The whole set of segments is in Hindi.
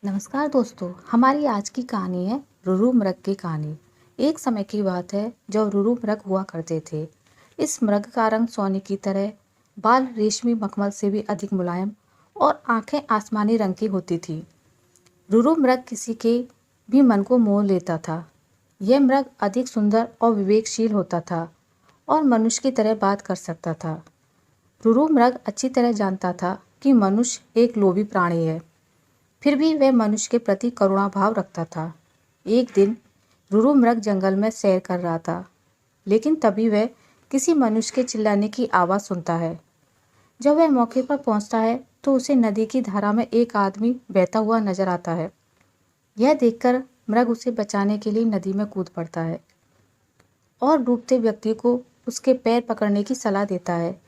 नमस्कार दोस्तों, हमारी आज की कहानी है रुरु मृग की कहानी। एक समय की बात है जब रुरु मृग हुआ करते थे। इस मृग का रंग सोने की तरह, बाल रेशमी मखमल से भी अधिक मुलायम और आंखें आसमानी रंग की होती थी। रुरु मृग किसी के भी मन को मोह लेता था। यह मृग अधिक सुंदर और विवेकशील होता था और मनुष्य की तरह बात कर सकता था। रुरु मृग अच्छी तरह जानता था कि मनुष्य एक लोभी प्राणी है, फिर भी वह मनुष्य के प्रति करुणा भाव रखता था। एक दिन रुरु मृग जंगल में सैर कर रहा था, लेकिन तभी वह किसी मनुष्य के चिल्लाने की आवाज़ सुनता है। जब वह मौके पर पहुंचता है तो उसे नदी की धारा में एक आदमी बहता हुआ नजर आता है। यह देखकर मृग उसे बचाने के लिए नदी में कूद पड़ता है और डूबते व्यक्ति को उसके पैर पकड़ने की सलाह देता है,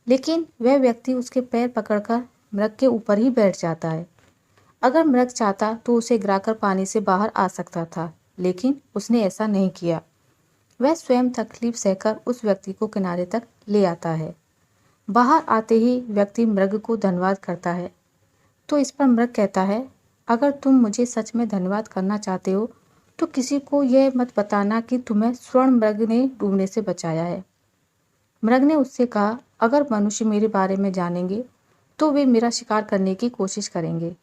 लेकिन वह व्यक्ति उसके पैर पकड़कर मृग के ऊपर ही बैठ जाता है। अगर मृग चाहता तो उसे गिराकर पानी से बाहर आ सकता था, लेकिन उसने ऐसा नहीं किया। वह स्वयं तकलीफ सहकर उस व्यक्ति को किनारे तक ले आता है। बाहर आते ही व्यक्ति मृग को धन्यवाद करता है, तो इस पर मृग कहता है, अगर तुम मुझे सच में धन्यवाद करना चाहते हो तो किसी को यह मत बताना कि तुम्हें स्वर्ण मृग ने डूबने से बचाया है। मृग ने उससे कहा, अगर मनुष्य मेरे बारे में जानेंगे तो वे मेरा शिकार करने की कोशिश करेंगे।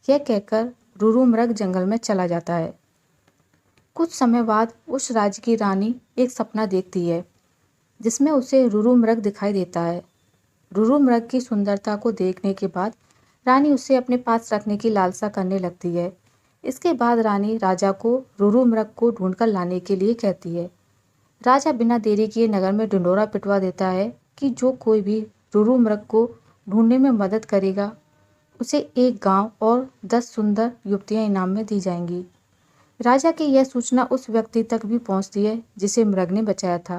यह कहकर रुरु मृग जंगल में चला जाता है। कुछ समय बाद उस राज्य की रानी एक सपना देखती है, जिसमें उसे रुरु मृग दिखाई देता है। रुरु मृग की सुंदरता को देखने के बाद रानी उसे अपने पास रखने की लालसा करने लगती है। इसके बाद रानी राजा को रुरु मृग को ढूंढकर लाने के लिए कहती है। राजा बिना देरी किए नगर में ढिंढोरा पिटवा देता है कि जो कोई भी रुरु मृग को ढूंढने में मदद करेगा उसे एक गांव और 10 सुंदर युवतियां इनाम में दी जाएंगी। राजा की यह सूचना उस व्यक्ति तक भी पहुंचती है जिसे मृग ने बचाया था।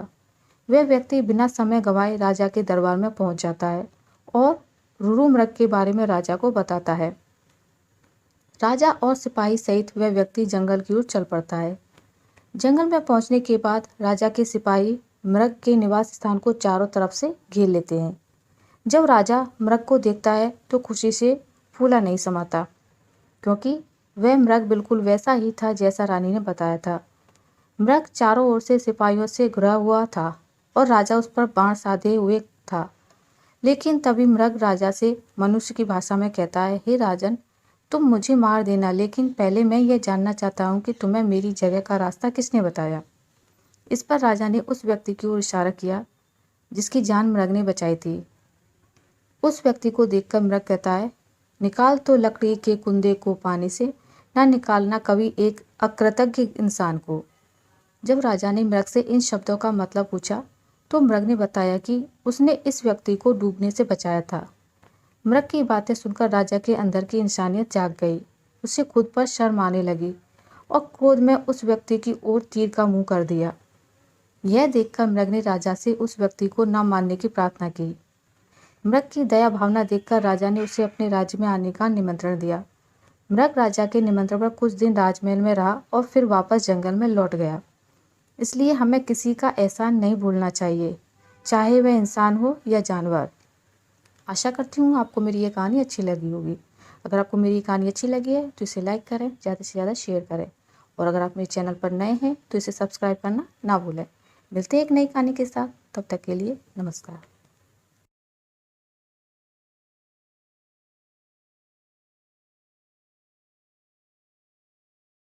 वह व्यक्ति बिना समय गंवाए राजा के दरबार में पहुंच जाता है और रुरु मृग के बारे में राजा को बताता है। राजा और सिपाही सहित वह व्यक्ति जंगल की ओर चल पड़ता है। जंगल में पहुंचने के बाद राजा के सिपाही मृग के निवास स्थान को चारों तरफ से घेर लेते हैं। जब राजा मृग को देखता है तो खुशी से फूला नहीं समाता, क्योंकि वह मृग बिल्कुल वैसा ही था जैसा रानी ने बताया था। मृग चारों ओर से सिपाहियों से घिरा हुआ था और राजा उस पर बाण साधे हुए था। लेकिन तभी मृग राजा से मनुष्य की भाषा में कहता है, हे राजन, तुम मुझे मार देना, लेकिन पहले मैं यह जानना चाहता हूँ कि तुम्हें मेरी जगह का रास्ता किसने बताया। इस पर राजा ने उस व्यक्ति की ओर इशारा किया जिसकी जान मृग ने बचाई थी। उस व्यक्ति को देखकर मृग कहता है, निकाल तो लकड़ी के कुंदे को पानी से, ना निकालना कभी एक अकृतज्ञ इंसान को। जब राजा ने मृग से इन शब्दों का मतलब पूछा तो मृग ने बताया कि उसने इस व्यक्ति को डूबने से बचाया था। मृग की बातें सुनकर राजा के अंदर की इंसानियत जाग गई। उसे खुद पर शर्म आने लगी और क्रोध में उस व्यक्ति की ओर तीर का मुंह कर दिया। यह देखकर मृग ने राजा से उस व्यक्ति को न मारने की प्रार्थना की। मृग की दया भावना देखकर राजा ने उसे अपने राज्य में आने का निमंत्रण दिया। मृग राजा के निमंत्रण पर कुछ दिन राजमहल में रहा और फिर वापस जंगल में लौट गया। इसलिए हमें किसी का एहसान नहीं भूलना चाहिए, चाहे वह इंसान हो या जानवर। आशा करती हूँ आपको मेरी ये कहानी अच्छी लगी होगी। अगर आपको मेरी कहानी अच्छी लगी है तो इसे लाइक करें, ज़्यादा से ज़्यादा शेयर करें, और अगर आप मेरे चैनल पर नए हैं तो इसे सब्सक्राइब करना ना भूलें। मिलते हैं एक नई कहानी के साथ, तब तक के लिए नमस्कार।